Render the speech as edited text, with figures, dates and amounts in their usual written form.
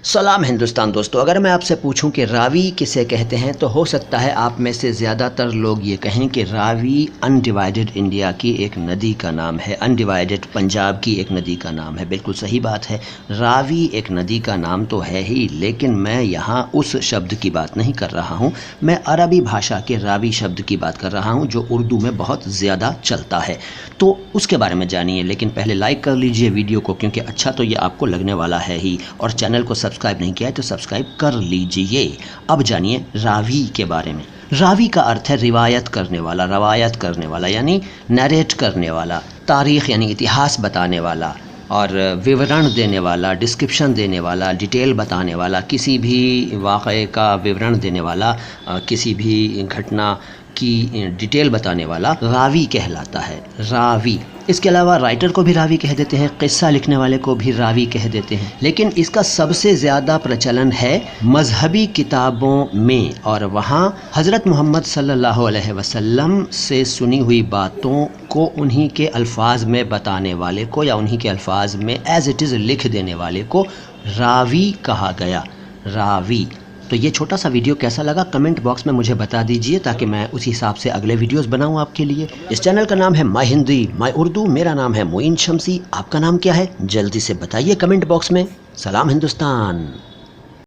سلام ہندوستان دوستو، اگر میں آپ سے پوچھوں کہ راوی کسے کہتے ہیں تو ہو سکتا ہے آپ میں سے زیادہ تر لوگ یہ کہیں کہ راوی انڈیوائیڈڈ انڈیا کی ایک ندی کا نام ہے، انڈیوائیڈڈ پنجاب کی ایک ندی کا نام ہے۔ بالکل صحیح بات ہے، راوی ایک ندی کا نام تو ہے ہی، لیکن میں یہاں اس شبد کی بات نہیں کر رہا ہوں، میں عربی بھاشا کے راوی شبد کی بات کر رہا ہوں جو اردو میں بہت زیادہ چلتا ہے، تو اس کے بارے میں جانیے۔ لیکن پہلے لائک کر لیجئے ویڈیو کو، کیونکہ اچھا تو یہ آپ کو لگنے والا ہے ہی، اور چینل کو سبسکرائب نہیں کیا ہے تو سبسکرائب کر لیجئے۔ اب جانیے راوی کے بارے میں۔ راوی کا ارتھ ہے روایت کرنے والا، روایت کرنے والا یعنی نیریٹ کرنے والا، تاریخ یعنی اتہاس بتانے والا، اور وورن دینے والا، ڈسکرپشن دینے والا، ڈیٹیل بتانے والا، کسی بھی واقعے کا وورن دینے والا، کسی بھی گھٹنا کی ڈیٹیل بتانے والا راوی کہلاتا ہے، راوی۔ اس کے علاوہ رائٹر کو بھی راوی کہہ دیتے ہیں، قصہ لکھنے والے کو بھی راوی کہہ دیتے ہیں، لیکن اس کا سب سے زیادہ پرچلن ہے مذہبی کتابوں میں، اور وہاں حضرت محمد صلی اللہ علیہ وسلم سے سنی ہوئی باتوں کو انہی کے الفاظ میں بتانے والے کو یا انہی کے الفاظ میں ایز اٹ از لکھ دینے والے کو راوی کہا گیا، راوی۔ تو یہ چھوٹا سا ویڈیو کیسا لگا کمنٹ باکس میں مجھے بتا دیجئے، تاکہ میں اسی حساب سے اگلے ویڈیوز بناؤں آپ کے لیے۔ اس چینل کا نام ہے مائی ہندی مائی اردو، میرا نام ہے معین شمسی، آپ کا نام کیا ہے جلدی سے بتائیے کمنٹ باکس میں۔ سلام ہندوستان۔